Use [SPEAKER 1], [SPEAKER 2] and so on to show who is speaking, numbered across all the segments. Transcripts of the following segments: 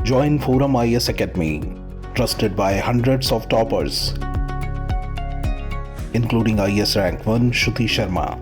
[SPEAKER 1] Join ForumIAS Academy, trusted by hundreds of toppers, including IAS Rank 1 Shruti Sharma.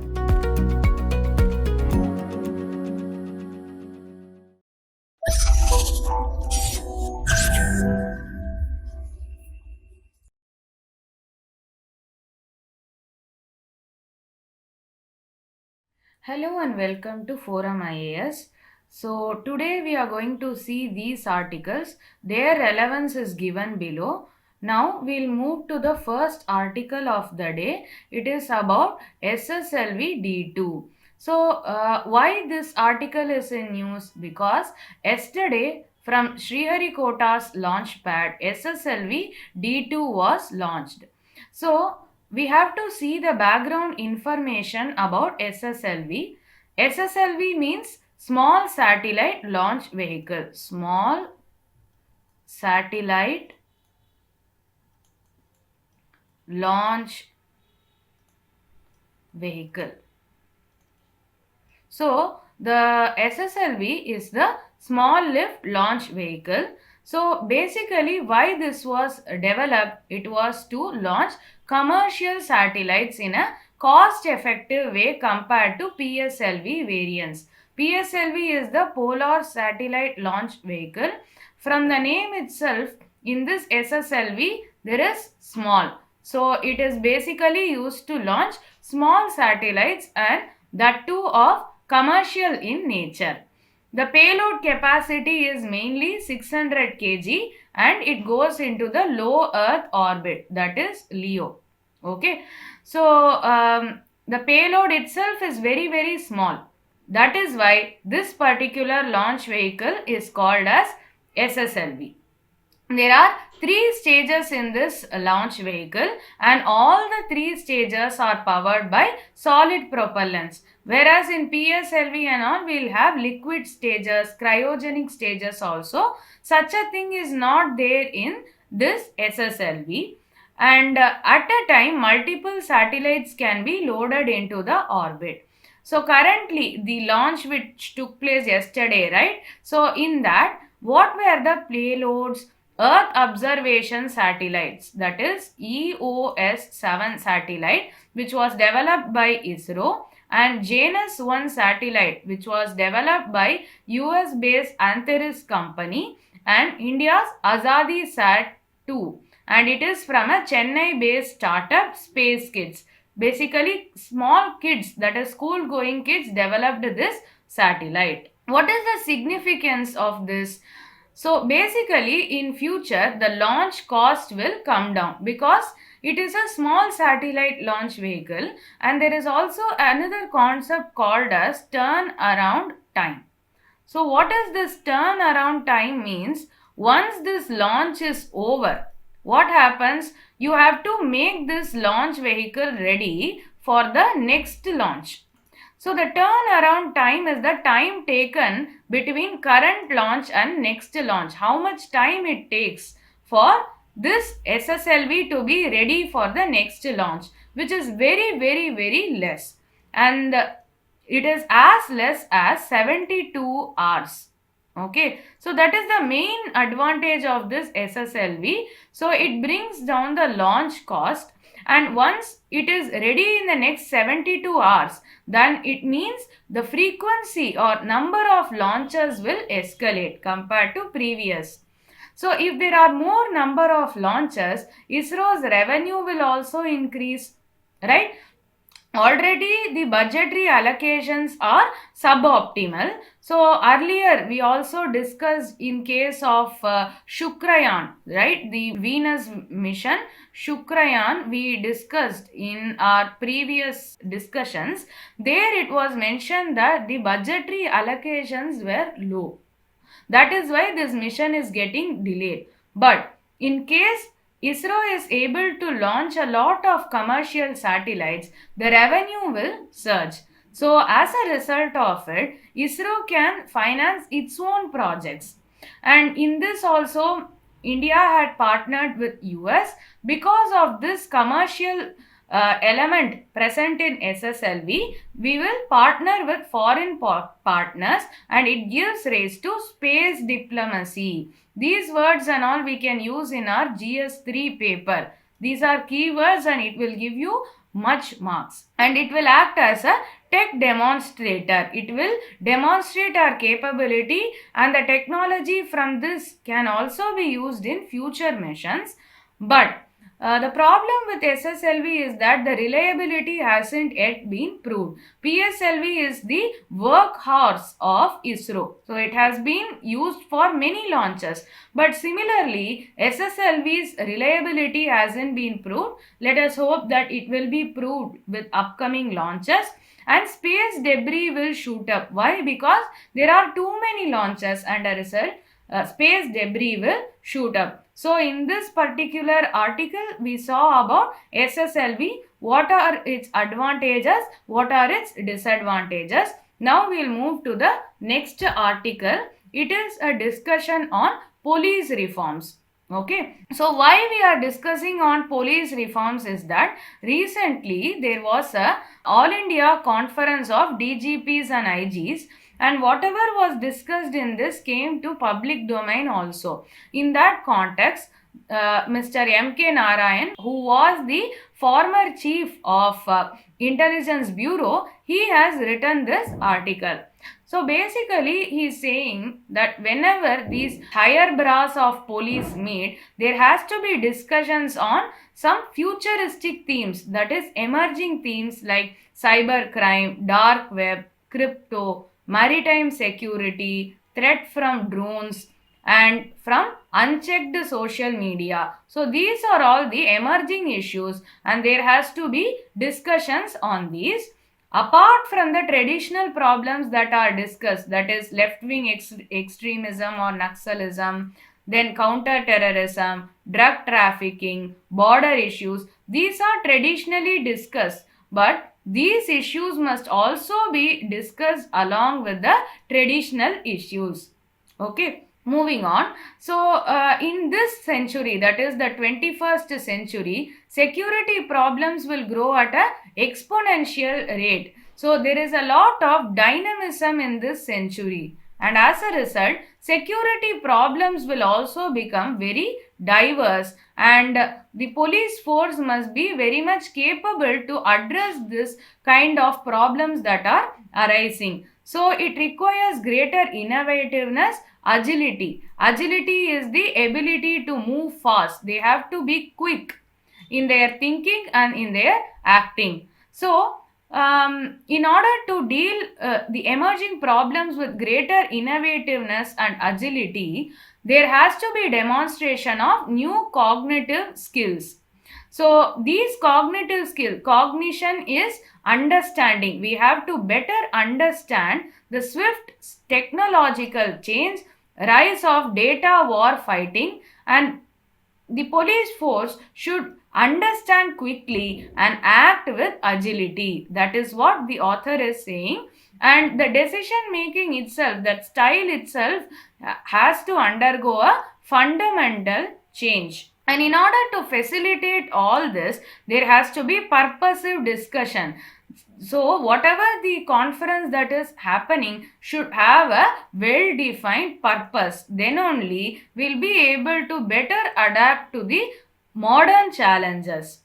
[SPEAKER 2] Hello and welcome to ForumIAS. So today we are going to see these articles. Their relevance is given below. Now we'll move to the first article of the day. It is about SSLV D2. So why this article is in news? Because yesterday from Sriharikota's launch pad, SSLV D2 was launched. So we have to see the background information about SSLV. SSLV means Small Satellite Launch Vehicle. Small Satellite Launch Vehicle. So the SSLV is the Small Lift Launch Vehicle. So basically why this was developed, it was to launch commercial satellites in a cost-effective way compared to PSLV variants. PSLV is the Polar Satellite Launch Vehicle. From the name itself, in this SSLV, there is small. So it is basically used to launch small satellites, and that too of commercial in nature. The payload capacity is mainly 600 kg and it goes into the low Earth orbit, that is LEO. Okay, so the payload itself is very small. That is why this particular launch vehicle is called as SSLV. There are 3 stages in this launch vehicle, and all the 3 stages are powered by solid propellants. Whereas in PSLV and all, we will have liquid stages, cryogenic stages also. Such a thing is not there in this SSLV. And at a time, multiple satellites can be loaded into the orbit. So currently, the launch which took place yesterday, right? So in that, what were the payloads? Earth Observation Satellites, that is EOS-7 satellite, which was developed by ISRO, and Janus-1 satellite, which was developed by US-based Antares company, and India's Azadi Sat-2, and it is from a Chennai-based startup Space Kids. Basically, small kids, that is school-going kids, developed this satellite. What is the significance of this? So basically in future the launch cost will come down because it is a small satellite launch vehicle, and there is also another concept called as turnaround time. So what is this turnaround time means? Once this launch is over, what happens? You have to make this launch vehicle ready for the next launch. So the turnaround time is the time taken between current launch and next launch. How much time it takes for this SSLV to be ready for the next launch, which is very less. And it is as less as 72 hours. Okay, so that is the main advantage of this SSLV. So it brings down the launch cost, and once it is ready in the next 72 hours, then it means the frequency or number of launches will escalate compared to previous. So if there are more number of launches, ISRO's revenue will also increase, right? Already the budgetary allocations are suboptimal. So earlier we also discussed in case of Shukrayan, right? The Venus mission Shukrayan, we discussed in our previous discussions. There it was mentioned that the budgetary allocations were low. That is why this mission is getting delayed. But in case ISRO is able to launch a lot of commercial satellites, the revenue will surge. So as a result of it, ISRO can finance its own projects. And in this also, India had partnered with US. Because of this commercial element present in SSLV, we will partner with foreign partners, and it gives rise to space diplomacy. These words and all we can use in our GS3 paper. These are keywords and it will give you much marks, and it will act as a tech demonstrator. It will demonstrate our capability, and the technology from this can also be used in future missions. But the problem with SSLV is that the reliability hasn't yet been proved. PSLV is the workhorse of ISRO. So it has been used for many launches. But similarly, SSLV's reliability hasn't been proved. Let us hope that it will be proved with upcoming launches. And space debris will shoot up. Why? Because there are too many launches, and as a result, space debris will shoot up. So in this particular article, we saw about SSLV, what are its advantages, what are its disadvantages. Now we will move to the next article. It is a discussion on police reforms. Okay, so why we are discussing on police reforms is that recently there was a All India Conference of DGPs and IGs, and whatever was discussed in this came to public domain also. In that context, Mr. M.K. Narayan, who was the former chief of Intelligence Bureau, he has written this article. So basically, he is saying that whenever these higher brass of police meet, there has to be discussions on some futuristic themes, that is emerging themes like cyber crime, dark web, crypto, maritime security, threat from drones, and from unchecked social media. So these are all the emerging issues, and there has to be discussions on these. Apart from the traditional problems that are discussed, that is left-wing extremism or Naxalism, then counter-terrorism, drug trafficking, border issues, these are traditionally discussed, but these issues must also be discussed along with the traditional issues. Okay. Moving on, so in this century, that is the 21st century, security problems will grow at an exponential rate. So there is a lot of dynamism in this century, and as a result, security problems will also become very diverse, and the police force must be very much capable to address this kind of problems that are arising. So it requires greater innovativeness, agility. Agility is the ability to move fast. They have to be quick in their thinking and in their acting. So in order to deal the emerging problems with greater innovativeness and agility, there has to be demonstration of new cognitive skills. So these cognitive skills, cognition is understanding. We have to better understand the swift technological change, rise of data war fighting, and the police force should understand quickly and act with agility. That is what the author is saying. And the decision making itself, that style itself, has to undergo a fundamental change. And in order to facilitate all this, there has to be purposive discussion. So whatever the conference that is happening should have a well-defined purpose. Then only we'll be able to better adapt to the modern challenges.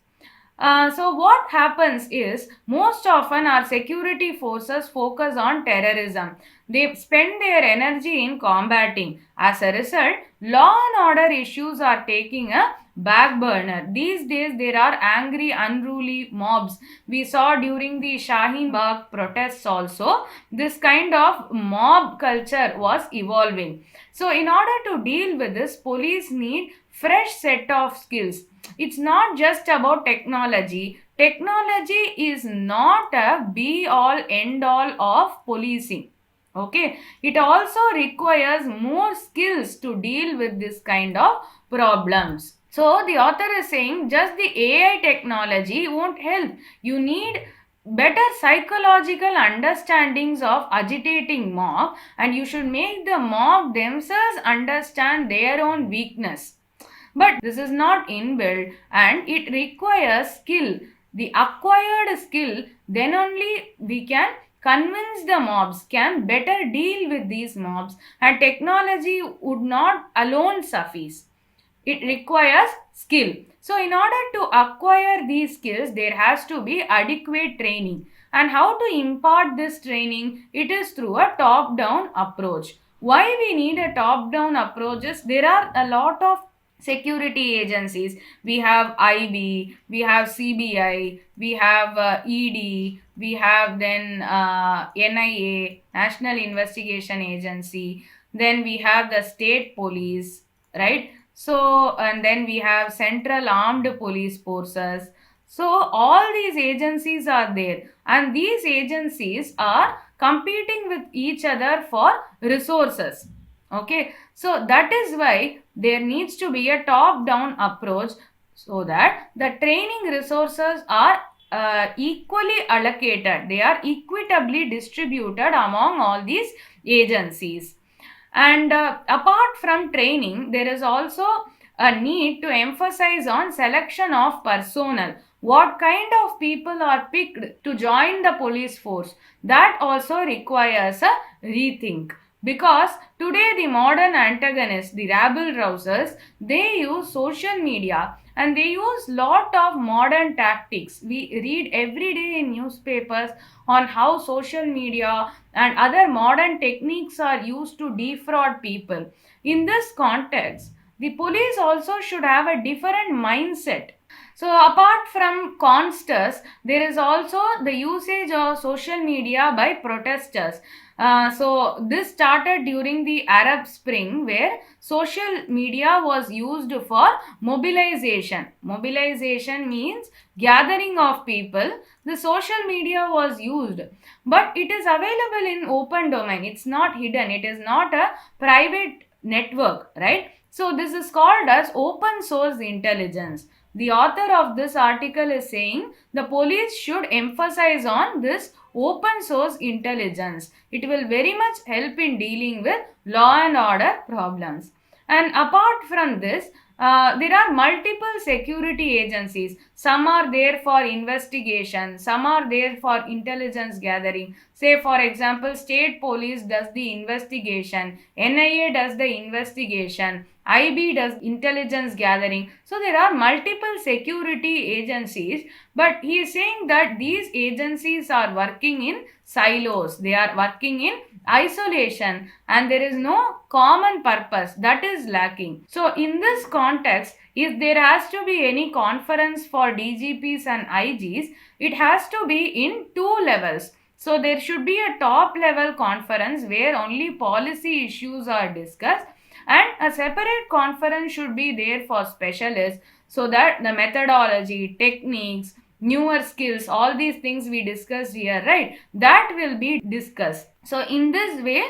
[SPEAKER 2] So what happens is, most often our security forces focus on terrorism. They spend their energy in combating. As a result, law and order issues are taking a back burner. These days there are angry, unruly mobs. We saw during the Shaheen Bagh protests also, this kind of mob culture was evolving. So in order to deal with this, police need fresh set of skills. It's not just about technology. Technology is not a be all end all of policing. Okay, it also requires more skills to deal with this kind of problems. So the author is saying just the AI technology won't help. You need better psychological understandings of agitating mob, and you should make the mob themselves understand their own weakness. But this is not inbuilt, and it requires skill. the acquired skill, then only we can convince the mobs, can better deal with these mobs, and technology would not alone suffice. It requires skill. So in order to acquire these skills, there has to be adequate training. And how to impart this training? It is through a top down approach. Why we need a top down approach is there are a lot of security agencies. We have IB, we have CBI, we have ED, we have then NIA, National Investigation Agency, then we have the state police, right? So, and then we have Central Armed Police Forces. So, all these agencies are there, and these agencies are competing with each other for resources. Okay, so that is why there needs to be a top down approach so that the training resources are equally allocated, they are equitably distributed among all these agencies. And apart from training, there is also a need to emphasize on selection of personnel. What kind of people are picked to join the police force? That also requires a rethink. Because today the modern antagonists, the rabble rousers, they use social media and they use lot of modern tactics. We read every day in newspapers on how social media and other modern techniques are used to defraud people. In this context, the police also should have a different mindset. So, apart from consters, there is also the usage of social media by protesters. So, this started during the Arab Spring, where social media was used for mobilization. Mobilization means gathering of people. The social media was used, but it is available in open domain. It's not hidden. It is not a private network, right? So, this is called as open source intelligence. The author of this article is saying the police should emphasize on this open source intelligence. It will very much help in dealing with law and order problems. And apart from this, there are multiple security agencies. Some are there for investigation, some are there for intelligence gathering. Say, for example, state police does the investigation, NIA does the investigation, IB does intelligence gathering. So there are multiple security agencies, but he is saying that these agencies are working in silos, they are working in isolation, and there is no common purpose, that is lacking. So in this context, if there has to be any conference for DGPs and IGs, it has to be in two levels. So there should be a top level conference where only policy issues are discussed, and a separate conference should be there for specialists, so that the methodology, techniques, newer skills, all these things we discussed here, right, that will be discussed. So in this way,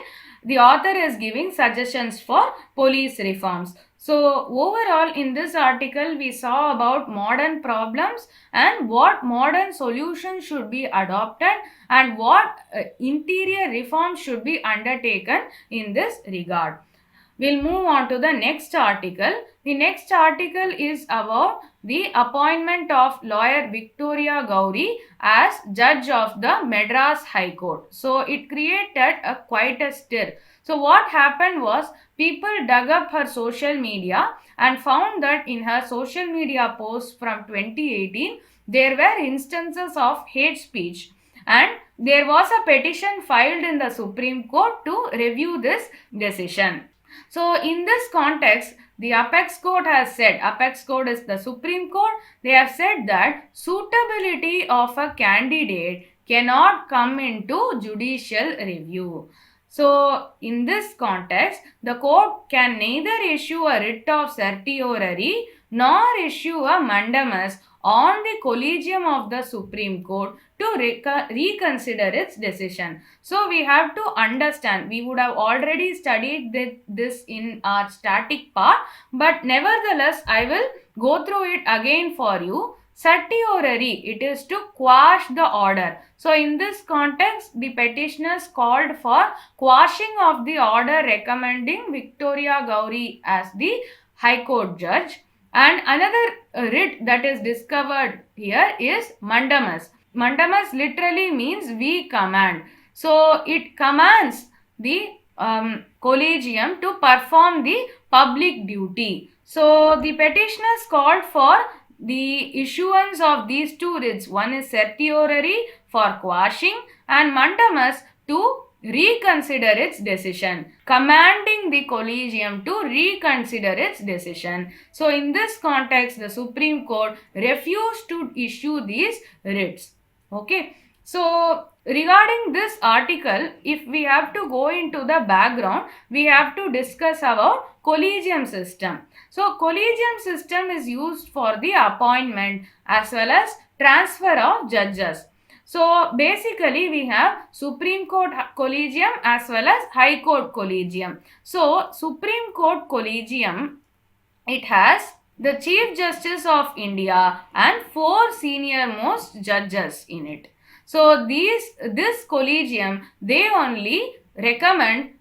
[SPEAKER 2] the author is giving suggestions for police reforms. So overall, in this article we saw about modern problems and what modern solutions should be adopted and what interior reforms should be undertaken in this regard. We'll move on to the next article. The next article is about the appointment of lawyer Victoria Gowri as judge of the Madras High Court. So it created quite a stir. So what happened was, people dug up her social media and found that in her social media posts from 2018, there were instances of hate speech, and there was a petition filed in the Supreme Court to review this decision. So in this context, the Apex Court has said, Apex Court is the Supreme Court, they have said that suitability of a candidate cannot come into judicial review. So in this context, the court can neither issue a writ of certiorari nor issue a mandamus on the collegium of the Supreme Court to reconsider its decision. So we have to understand, we would have already studied this in our static part, but nevertheless I will go through it again for you. Certiorari, it is to quash the order. So in this context, the petitioners called for quashing of the order recommending Victoria Gowri as the High Court judge. And another writ that is discovered here is mandamus. Mandamus literally means we command. So it commands the collegium to perform the public duty. So the petitioners called for the issuance of these two writs. One is certiorari for quashing and mandamus to reconsider its decision, commanding the collegium to reconsider its decision. So in this context, the Supreme Court refused to issue these writs. Okay. So regarding this article, if we have to go into the background, we have to discuss about collegium system. So collegium system is used for the appointment as well as transfer of judges. So basically we have Supreme Court Collegium as well as High Court Collegium. So Supreme Court Collegium, it has the Chief Justice of India and 4 senior most judges in it. So this collegium, they only recommend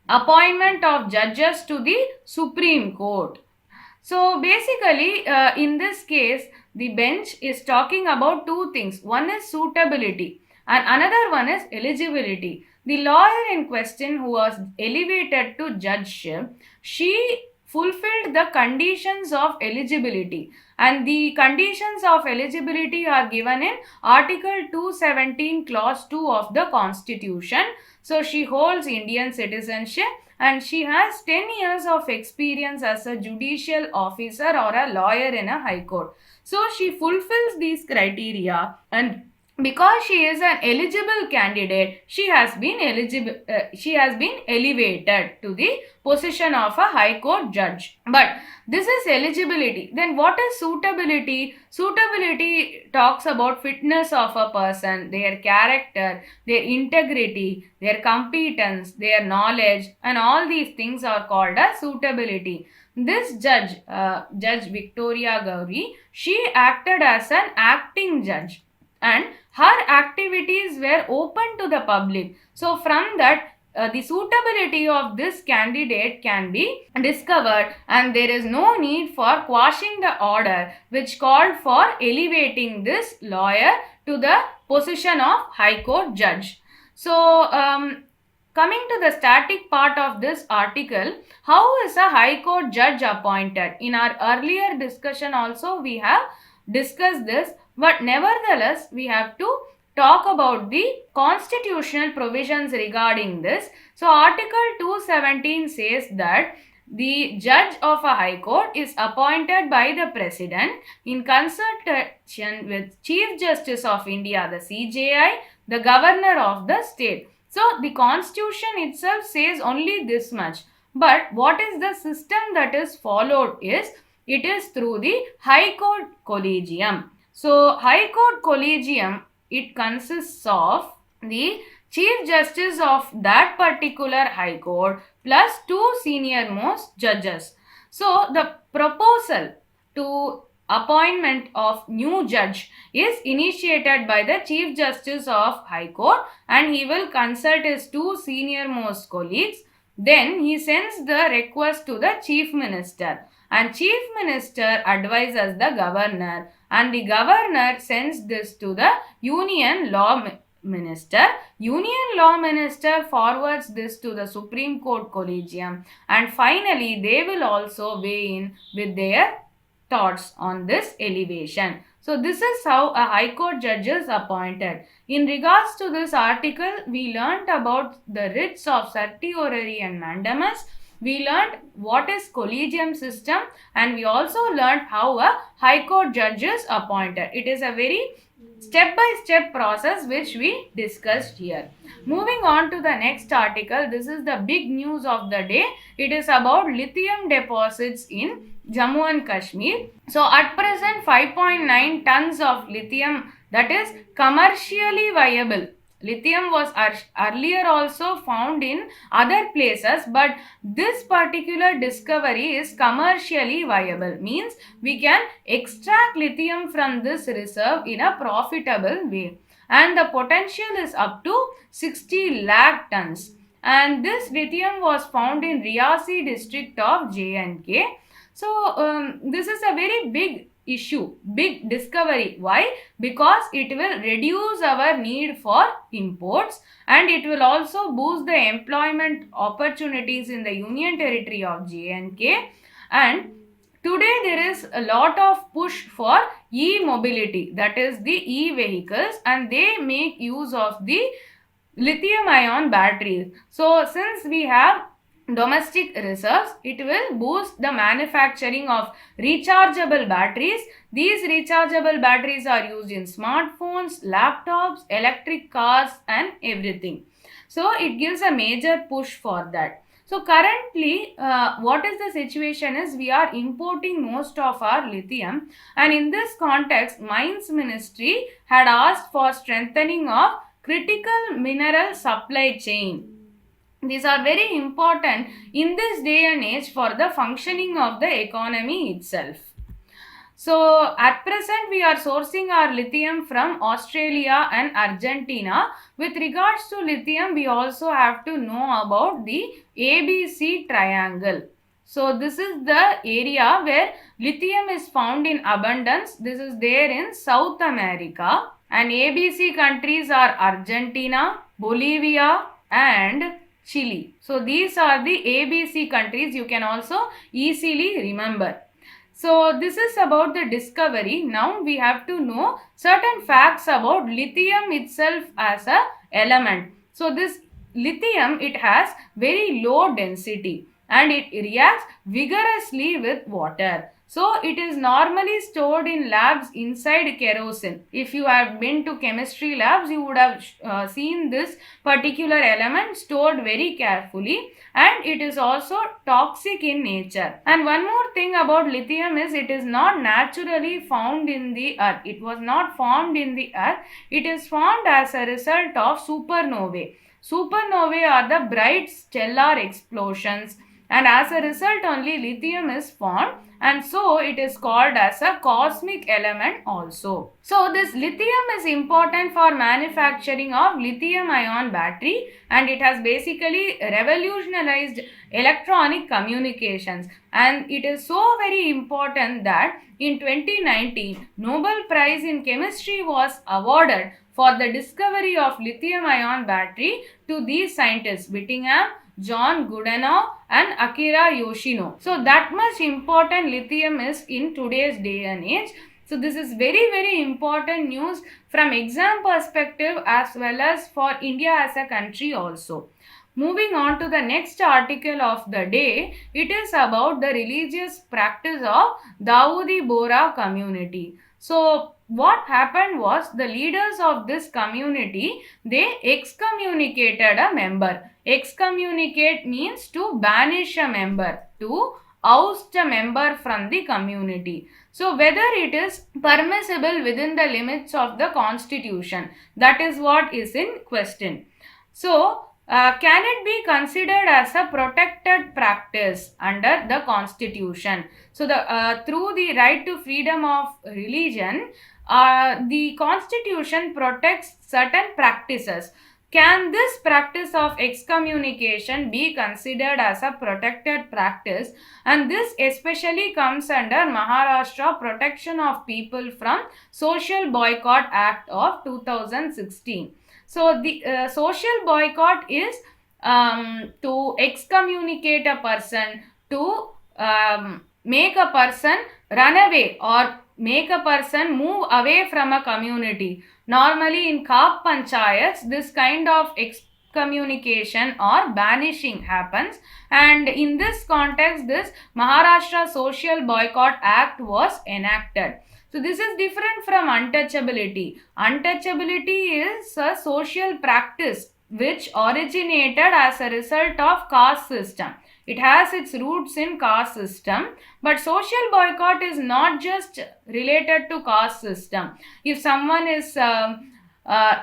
[SPEAKER 2] appointment of judges to the Supreme Court. So basically in this case, the bench is talking about two things. One is suitability and another one is eligibility. The lawyer in question who was elevated to judgeship, she fulfilled the conditions of eligibility, and the conditions of eligibility are given in Article 217 Clause 2 of the Constitution. So she holds Indian citizenship and she has 10 years of experience as a judicial officer or a lawyer in a high court. So she fulfills these criteria, and because she is an eligible candidate, she has been elevated to the position of a high court judge. But this is eligibility. Then what is suitability? Suitability talks about fitness of a person, their character, their integrity, their competence, their knowledge, and all these things are called as suitability. This judge, Judge Victoria Gauri, she acted as an acting judge, and her activities were open to the public. So from that, the suitability of this candidate can be discovered, and there is no need for quashing the order which called for elevating this lawyer to the position of High Court judge. So coming to the static part of this article, how is a High Court judge appointed? In our earlier discussion also we have discussed this, but nevertheless we have to talk about the constitutional provisions regarding this. So Article 217 says that the judge of a high court is appointed by the president in consultation with Chief Justice of India, the CJI, the governor of the state. So the constitution itself says only this much. But what is the system that is followed is, it is through the High Court Collegium. So High Court Collegium, it consists of the Chief Justice of that particular High Court plus 2 senior most judges. So the proposal to appointment of new judge is initiated by the Chief Justice of High Court, and he will consult his 2 senior most colleagues. Then he sends the request to the Chief Minister, and Chief Minister advises the governor, and the governor sends this to the Union Law Minister. Union Law Minister forwards this to the Supreme Court Collegium, and finally they will also weigh in with their thoughts on this elevation. So this is how a High Court judge is appointed. In regards to this article, we learnt about the writs of certiorari and mandamus. We learned what is collegium system, and we also learned how a High Court judge is appointed. It is a very step-by-step process which we discussed here. Moving on to the next article, this is the big news of the day. It is about lithium deposits in Jammu and Kashmir. So at present 5.9 tons of lithium, that is commercially viable. Lithium was earlier also found in other places, but this particular discovery is commercially viable. Means we can extract lithium from this reserve in a profitable way, and the potential is up to 60 lakh tons. And this lithium was found in Riyasi district of J&K. So this is a very big issue, big discovery. Why? Because it will reduce our need for imports, and it will also boost the employment opportunities in the Union Territory of J&K. And today there is a lot of push for e-mobility, that is the e-vehicles, and they make use of the lithium ion batteries. So since we have domestic reserves, it will boost the manufacturing of rechargeable batteries. These rechargeable batteries are used in smartphones, laptops, electric cars and everything. So it gives a major push for that. So currently what is the situation is, we are importing most of our lithium, and in this context Mines Ministry had asked for strengthening of critical mineral supply chain. These are very important in this day and age for the functioning of the economy itself. So at present we are sourcing our lithium from Australia and Argentina. With regards to lithium, we also have to know about the ABC triangle. So this is the area where lithium is found in abundance. This is there in South America, and ABC countries are Argentina, Bolivia and Chile. So these are the ABC countries. You can also easily remember. So this is about the discovery. Now we have to know certain facts about lithium itself as a element. So this lithium, it has very low density and it reacts vigorously with water. So it is normally stored in labs inside kerosene. If you have been to chemistry labs, you would have seen this particular element stored very carefully, and it is also toxic in nature. And one more thing about lithium is, it is not naturally found in the earth. It was not formed in the earth. It is formed as a result of supernovae. Supernovae are the bright stellar explosions, and as a result only lithium is formed, and so it is called as a cosmic element also. So this lithium is important for manufacturing of lithium ion battery, and it has basically revolutionized electronic communications, and it is so very important that in 2019 Nobel Prize in Chemistry was awarded for the discovery of lithium ion battery to these scientists, Whittingham, John Goodenough and Akira Yoshino. So that much important lithium is in today's day and age. So this is very important news from exam perspective as well as for India as a country also. Moving on to the next article of the day, it is about the religious practice of Dawoodi Bohra community. So what happened was, the leaders of this community, they excommunicated a member. Excommunicate means to banish a member, to oust a member from the community. So whether it is permissible within the limits of the constitution, that is what is in question. So can it be considered as a protected practice under the constitution? So the through the right to freedom of religion, the constitution protects certain practices. Can this practice of excommunication be considered as a protected practice? And this especially comes under Maharashtra Protection of People from Social Boycott Act of 2016. So the social boycott is to excommunicate a person, to make a person run away or make a person move away from a community. Normally in Kap Panchayats, this kind of excommunication or banishing happens, and in this context this Maharashtra Social Boycott Act was enacted. So this is different from untouchability. Untouchability is a social practice which originated as a result of caste system. It has its roots in caste system, but social boycott is not just related to caste system. If someone is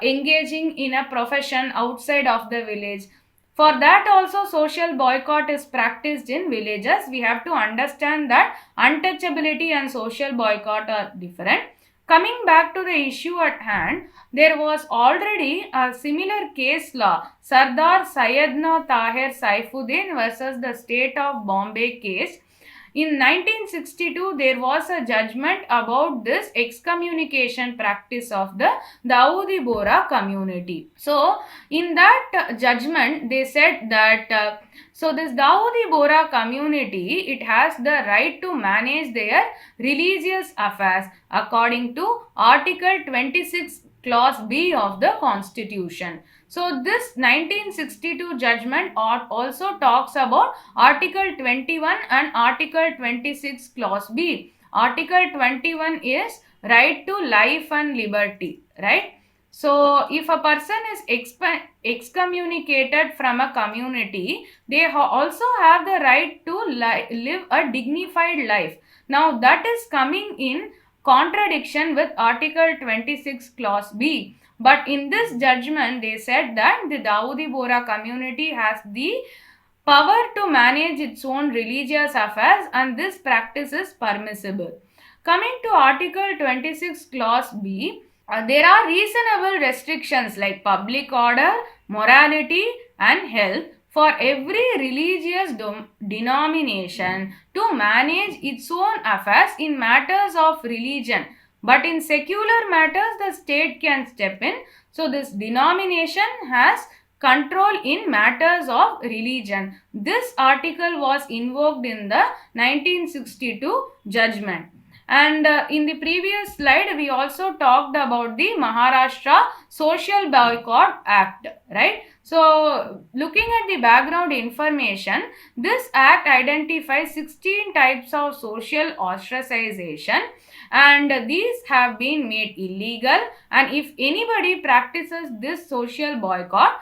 [SPEAKER 2] engaging in a profession outside of the village, for that also social boycott is practiced in villages. We have to understand that untouchability and social boycott are different. Coming back to the issue at hand, there was already a similar case law, Sardar Syedna Tahir Saifuddin versus the state of Bombay case. in 1962 there was a judgment about this excommunication practice of the Dawoodi Bohra community. So in that judgment they said that so this Dawoodi Bohra community, it has the right to manage their religious affairs according to Article 26 Clause B of the Constitution. So this 1962 judgment also talks about Article 21 and Article 26 Clause B. Article 21 is right to life and liberty, right? So if a person is excommunicated from a community, they also have the right to live a dignified life. Now that is coming in contradiction with Article 26 Clause B. But in this judgment, they said that the Dawoodi Bohra community has the power to manage its own religious affairs and this practice is permissible. Coming to Article 26 Clause B, there are reasonable restrictions like public order, morality and health for every religious denomination to manage its own affairs in matters of religion. But in secular matters, the state can step in. So this denomination has control in matters of religion. This article was invoked in the 1962 judgment. And in the previous slide, we also talked about the Maharashtra Social Boycott Act, right? So, looking at the background information, this act identifies 16 types of social ostracization and these have been made illegal, and if anybody practices this social boycott,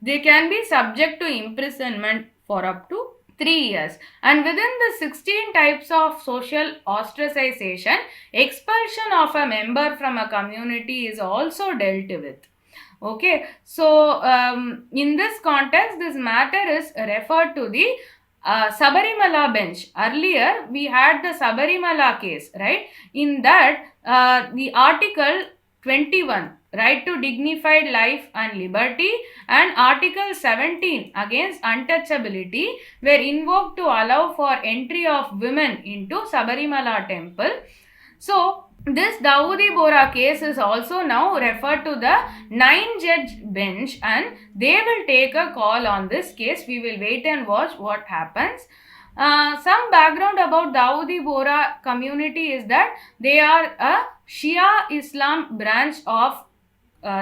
[SPEAKER 2] they can be subject to imprisonment for up to 3 years. And within the 16 types of social ostracization, expulsion of a member from a community is also dealt with. Okay, so in this context, this matter is referred to the Sabarimala bench. Earlier, we had the Sabarimala case, right? In that, the Article 21, right to dignified life and liberty, and Article 17 against untouchability were invoked to allow for entry of women into Sabarimala temple. So, this Dawoodi Bohra case is also now referred to the 9-judge bench and they will take a call on this case. We will wait and watch what happens. Some background about Dawoodi Bohra community is that they are a Shia Islam branch of,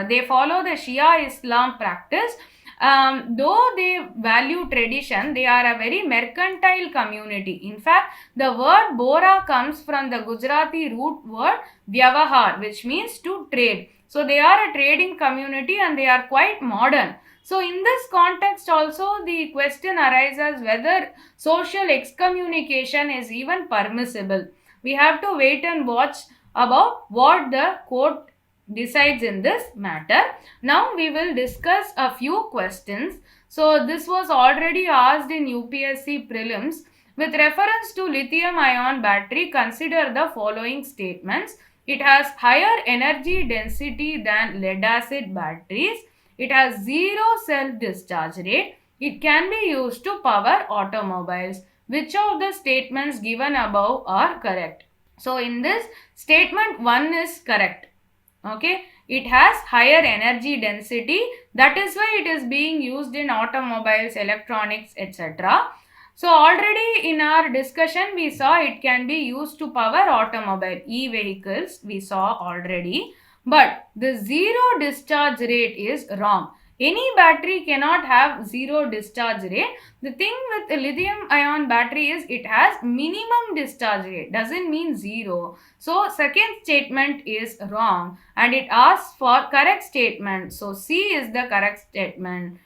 [SPEAKER 2] they follow the Shia Islam practice. Though they value tradition, they are a very mercantile community. In fact, the word Bohra comes from the Gujarati root word Vyavahar, which means to trade. So they are a trading community and they are quite modern. So in this context also the question arises whether social excommunication is even permissible. We have to wait and watch about what the court decides in this matter. Now we will discuss a few questions. So this was already asked in UPSC Prelims. With reference to lithium ion battery, consider the following statements. It has higher energy density than lead acid batteries. It has zero self-discharge rate. It can be used to power automobiles. Which of the statements given above are correct? So in this, statement 1 is correct. Okay, it has higher energy density. That is why it is being used in automobiles, electronics, etc. So already in our discussion we saw it can be used to power automobile, e-vehicles we saw already. But the zero discharge rate is wrong. Any battery cannot have zero discharge rate. The thing with lithium ion battery is it has minimum discharge rate, doesn't mean zero. So second statement is wrong and it asks for correct statement. So C is the correct statement,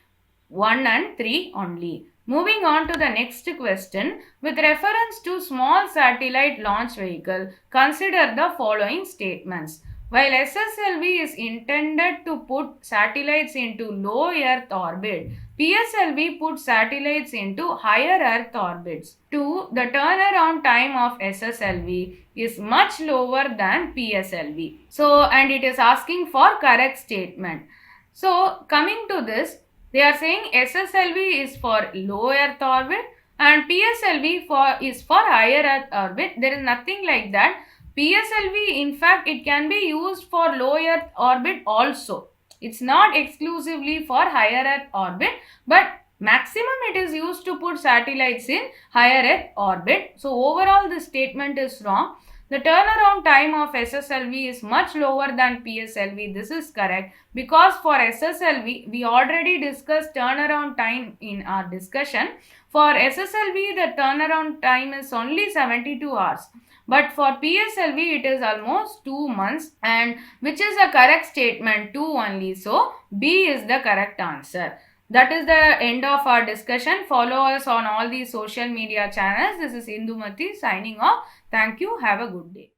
[SPEAKER 2] 1 and 3 only. Moving on to the next question. With reference to small satellite launch vehicle, consider the following statements. While SSLV is intended to put satellites into low Earth orbit, PSLV puts satellites into higher Earth orbits. 2. The turnaround time of SSLV is much lower than PSLV. So, and it is asking for correct statement. So, coming to this, they are saying SSLV is for low Earth orbit, and PSLV is for higher Earth orbit. There is nothing like that. PSLV, in fact, it can be used for low Earth orbit also. It's not exclusively for higher Earth orbit, but maximum it is used to put satellites in higher Earth orbit. So overall this statement is wrong. The turnaround time of SSLV is much lower than PSLV. This is correct because for SSLV we already discussed turnaround time in our discussion. For SSLV the turnaround time is only 72 hours. But for PSLV it is almost 2 months, and which is a correct statement, 2 only. So B is the correct answer. That is the end of our discussion. Follow us on all these social media channels. This is Indumati signing off. Thank you. Have a good day.